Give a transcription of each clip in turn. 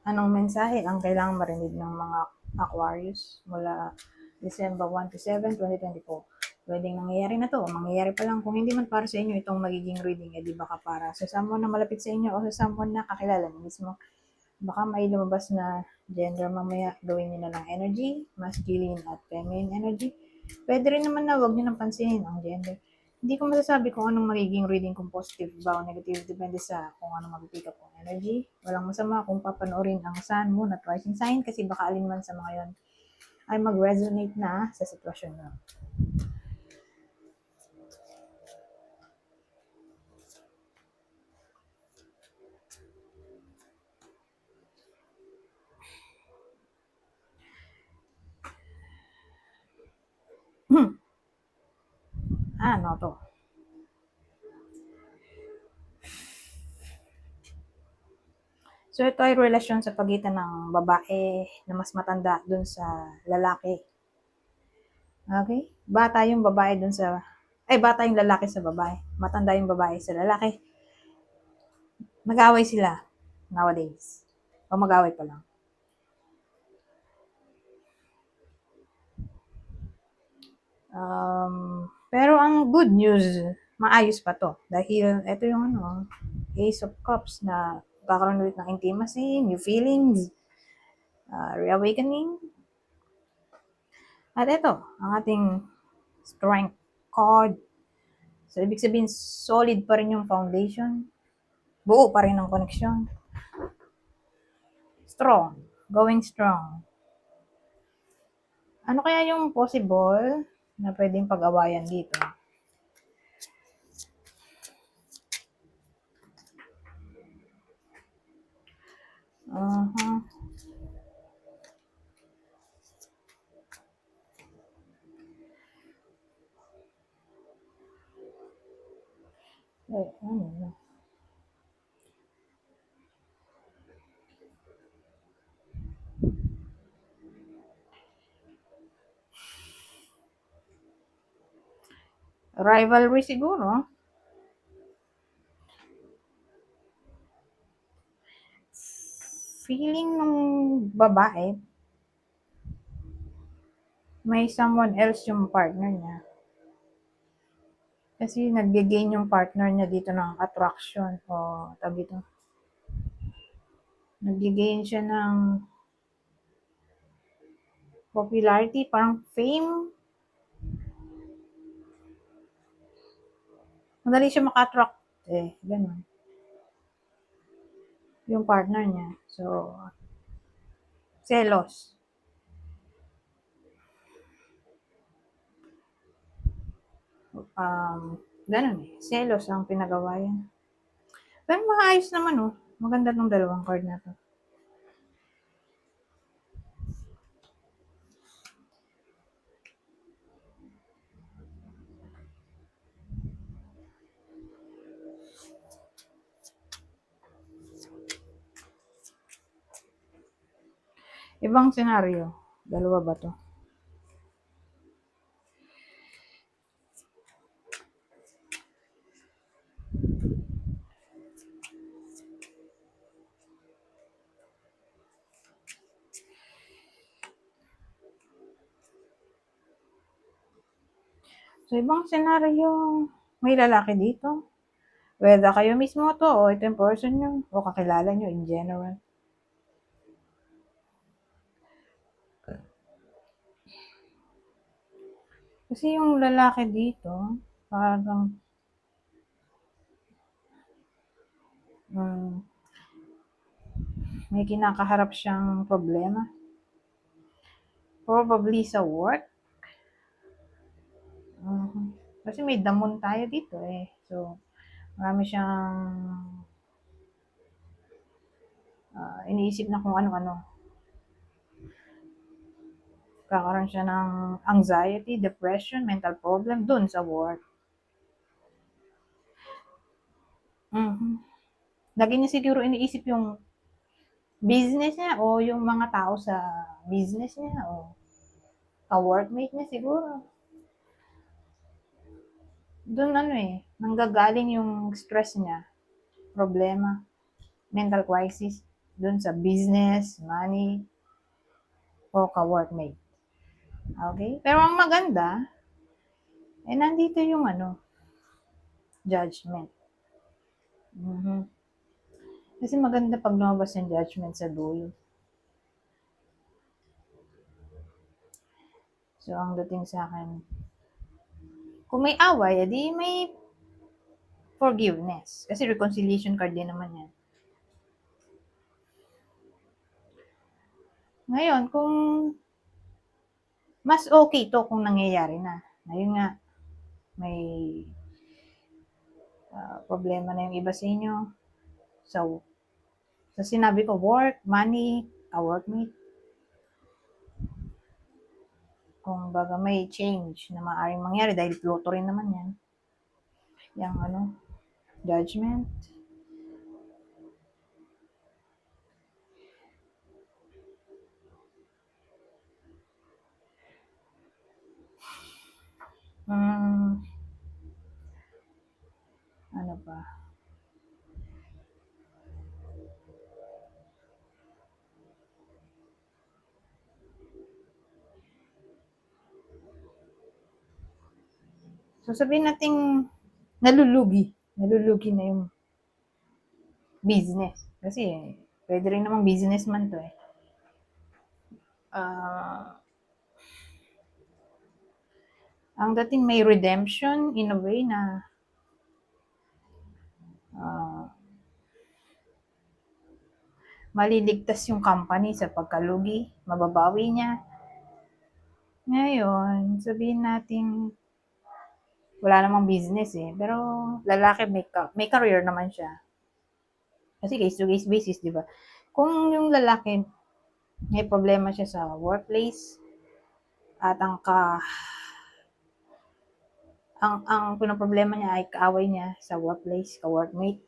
Anong mensahe ang kailangang marinig ng mga Aquarius mula December 1 to 7, 2024? Pwedeng nangyayari na to, mangyayari pa lang. Kung hindi man para sa inyo itong magiging reading, di baka para sa someone na malapit sa inyo o sa someone na kakilala niyo mismo. Baka may lumabas na gender mamaya, gawin niyo na lang energy, masculine at feminine energy. Pwede rin naman na wag niyo nang pansinin ang gender. Hindi ko masasabi kung anong magiging reading, kung positive ba o negative, depende sa kung anong mag-pick up ng energy. Walang masama kung papanoorin ang sun, moon at rising sign kasi baka alin man sa mga yon ay mag-resonate na sa sitwasyon mo. Ano to? So ito ay relasyon sa pagitan ng babae na mas matanda dun sa lalaki. Okay? Bata yung babae dun sa, bata yung lalaki sa babae. Matanda yung babae sa lalaki. Mag-away sila nowadays. O mag-away pa lang. Pero ang good news, maayos pa to. Dahil ito yung Ace of Cups na kakaroon ulit ng intimacy, new feelings, reawakening. At ito, ang ating strength card. So, ibig sabihin, solid pa rin yung foundation. Buo pa rin ang connection. Strong. Going strong. Ano kaya yung possible na pwedeng pag-awayan dito? Uh-huh. Ano? Rivalry siguro. Feeling ng babae, may someone else yung partner niya. Kasi nag-gain yung partner niya dito ng attraction o tabi ito. Nag-gain siya ng popularity, parang fame. Madali siya maka-attract ganun. Yung partner niya. So, selos. Ganun selos ang pinagawa yan. Pero maayos naman Maganda tong dalawang card na to. Ibang senaryo. Dalawa ba to? So, ibang senaryo, may lalaki dito. Whether kayo mismo to, o ito yung person nyo, o kakilala nyo in general. Kasi yung lalaki dito, parang may kinakaharap siyang problema. Probably sa work. Kasi may damon tayo dito So, marami siyang iniisip na kung ano-ano. Kakaroon siya ng anxiety, depression, mental problem dun sa work. Lagi niya siguro iniisip yung business niya o yung mga tao sa business niya o ka-workmate niya siguro. Doon nanggagaling yung stress niya, problema, mental crisis. dun sa business, money, o ka-workmate. Okay? Pero ang maganda, nandito yung judgment. Mhm. Kasi maganda pag lumabas yung judgment sa dulo. So, ang dating sa akin, kung may away, edi may forgiveness. Kasi reconciliation card din naman yan. Ngayon, kung mas okay to kung nangyayari na. Ngayon nga, may problema na yung iba sa inyo. So, sa sinabi ko, work, money, workmate. Kung baga may change na maaaring mangyari dahil pluto rin naman yan. Yung judgment. Ano pa? So, sabihin natin nalulugi na yung business. Kasi, pwede rin namang businessman to eh. Ang dating may redemption in a way na maliligtas yung company sa pagkalugi, mababawi niya. Ngayon, sabihin natin wala namang business eh, pero lalaki may career naman siya. Kasi case to case basis, di ba? Kung yung lalaki may problema siya sa workplace at ang pinoproblema niya ay kaaway niya sa workplace, ka-workmate.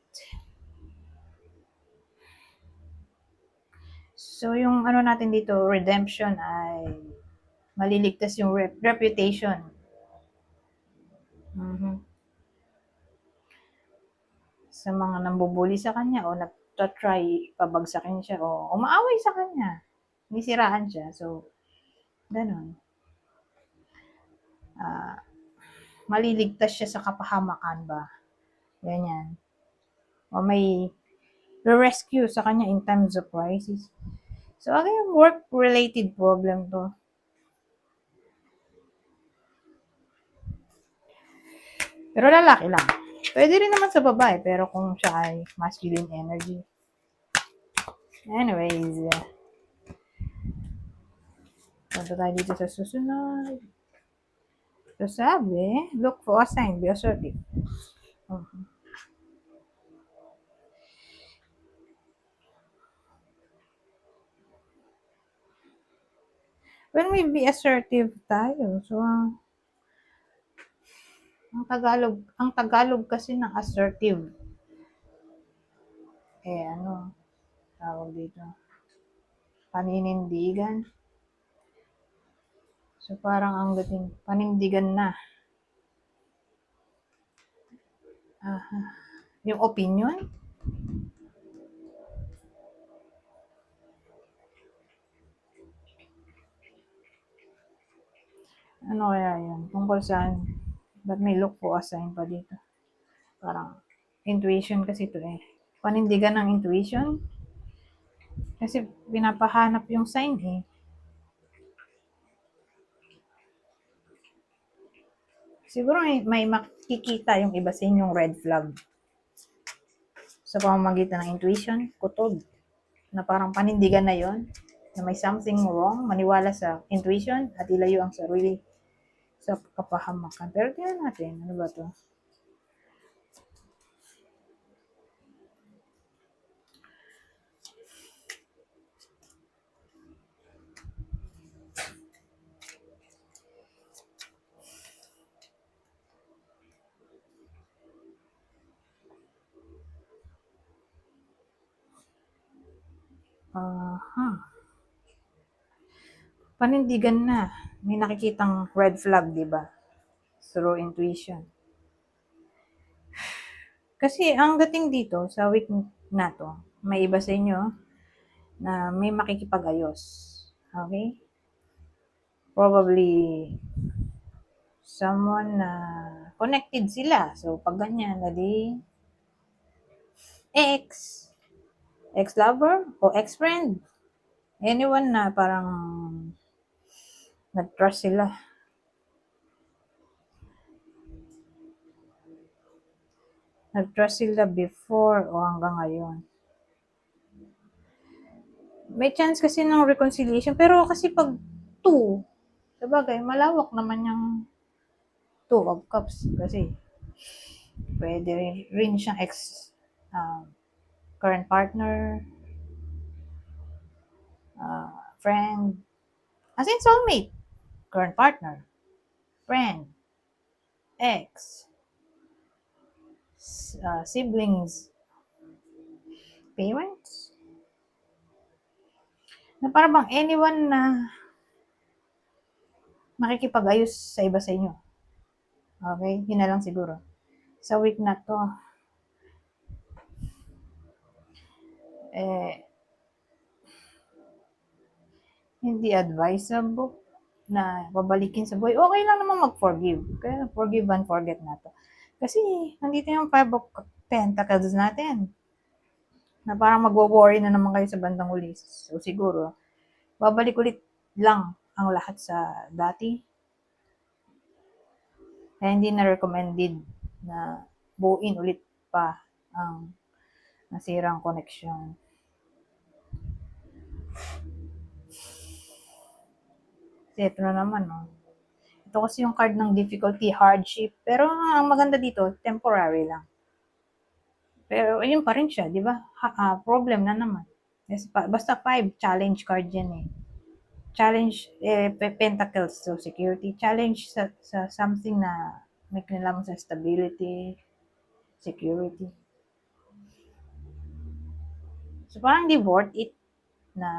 So, yung natin dito, redemption ay maliligtas yung reputation. Mm-hmm. Sa mga nambubuli sa kanya o nagtatry pabagsakin siya o umaaway sa kanya. Nisiraan siya. So, ganun. Maliligtas siya sa kapahamakan ba? Ganyan. O may rescue sa kanya in times of crisis. So, again, work-related problem to. Pero lalaki lang. Pwede rin naman sa babae, pero kung siya ay masculine energy. Anyways, punta tayo dito sa susunod. So, sabi, look for a sign, be assertive. When we be assertive tayo, so, ang Tagalog kasi ng assertive, tawag dito, paninindigan. So, parang ang dating, panindigan na. Yung opinion. Ano kaya yan? Tungkol saan? Ba't may look po assign pa dito? Parang, intuition kasi ito eh. Panindigan ng intuition. Kasi pinapahanap yung sign eh. Siguro may makikita yung iba sa inyong red flag. Sa pamamagitan ng intuition, kutod. Na parang panindigan na yon na may something wrong, maniwala sa intuition at ilayo ang sarili sa kapahamakan. Pero tingnan natin, ano ba to? Panindigan na. May nakikitang red flag, di ba? Through intuition. Kasi ang dating dito sa week na to, may iba sa inyo, na may makikipag-ayos. Okay? Probably someone na connected sila. So, pag ganyan, edi ex, ex-lover o ex-friend. Anyone na parang nag-trust sila. Nag-trust sila before o hanggang ngayon. May chance kasi ng reconciliation. Pero kasi pag 2, sabagay, malawak naman yung 2 of cups. Kasi pwede rin siyang current partner, friend, as in soulmate, current partner, friend, ex, siblings, parents, na parang bang anyone na makikipag-ayos sa iba sa inyo. Okay? Yun na lang siguro. Sa week na to, hindi advisable na babalikin sa buhay. Okay lang naman mag-forgive. Kaya forgive and forget na to. Kasi, nandito yung 5 of Pentacles natin. Na parang magwo-worry na naman kayo sa bandang huli. So, siguro, babalik ulit lang ang lahat sa dati. Kaya hindi na recommended na buuin ulit pa ang nasirang connection. Kasi ito na naman, no? Ito kasi yung card ng difficulty, hardship. Pero ang maganda dito, temporary lang. Pero ayun pa rin siya, di ba? Problem na naman. Yes, basta 5, challenge card yan eh. Challenge, pentacles, so security. Challenge sa something na may kinalaman sa stability, security. So parang di worth it na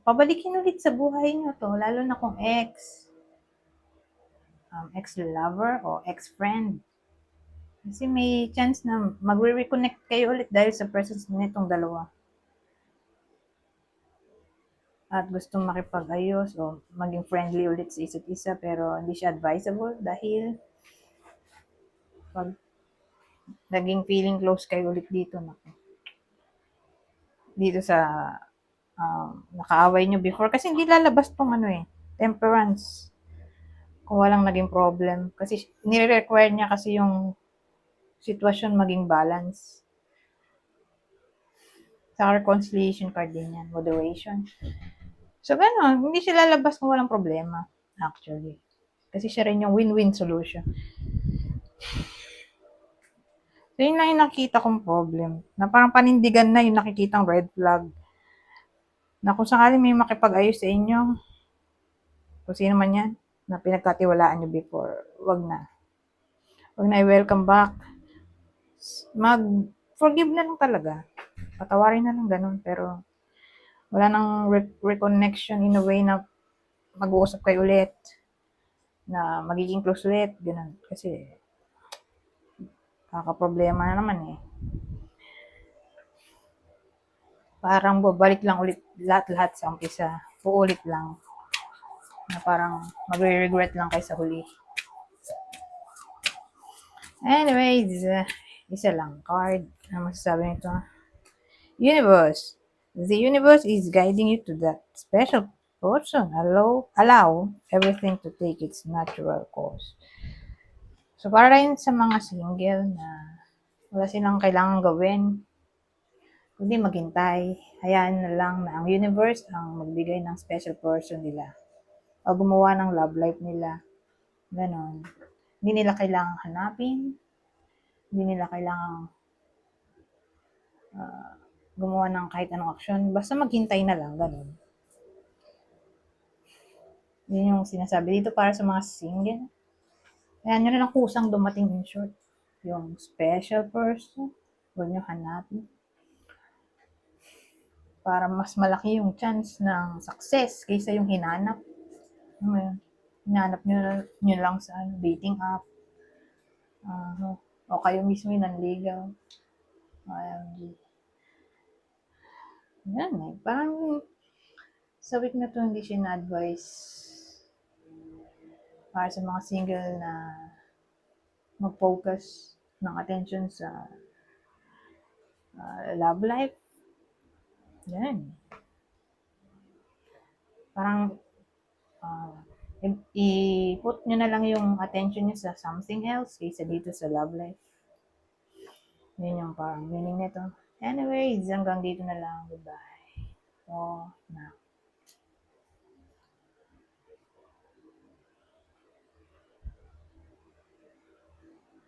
pabalikin ulit sa buhay nyo to, lalo na kung ex-lover o ex-friend. Kasi may chance na magre-reconnect kayo ulit dahil sa presence nitong dalawa. At gustong makipag-ayos o maging friendly ulit sa isa't isa, pero hindi siya advisable dahil pag naging feeling close kayo ulit dito sa nakaaway nyo before, kasi hindi lalabas tong temperance kung walang naging problem, kasi nire-require niya kasi yung sitwasyon maging balance. Sa reconciliation card din yan, moderation. So, gano'n. Hindi siya lalabas kung walang problema, actually. Kasi siya rin yung win-win solution. So, yun lang yung nakikita kong problem. Na parang panindigan na yung nakikitang red flag. Na kung sakaling may makipag-ayos sa inyo, kung sino man yan, na pinagkatiwalaan nyo before, wag na. Wag na i-welcome back. Mag-forgive na lang talaga. Patawarin na lang ganun. Pero, wala nang reconnection in a way na mag-uusap kayo ulit, na magiging close ulit, ganun. Kasi, kakaproblema na naman eh. Parang babalik lang ulit lahat-lahat sa umpisa. Uulit lang. Na parang magre-regret lang kayo sa huli. Anyways, isa lang card. Ano masasabi nito? Universe. The universe is guiding you to that special person. Allow everything to take its natural course. So, para rin sa mga single na wala silang kailangan gawin, kundi maghintay, hayaan na lang na ang universe ang magbigay ng special person nila. O gumawa ng love life nila. Ganon. Hindi nila kailangang hanapin. Hindi nila kailangang gumawa ng kahit anong aksyon. Basta maghintay na lang. Ganon. Yun yung sinasabi dito para sa mga single. Kaya nyo na lang kusang dumating in short. Yung special person. Huwag nyo hanapin. Para mas malaki yung chance ng success kaysa yung hinanap. Hinanap nyo lang sa dating app. O kayo mismo yung nanligaw. Yan eh. Parang sa week na to, hindi siya na-advise para sa mga single na mag-focus ng attention sa love life. Yan. Parang uh, i-put nyo na lang yung attention nyo sa something else kaysa dito sa love life. Yun yung parang meaning nito. Anyways, hanggang dito na lang. Goodbye. Oh, na.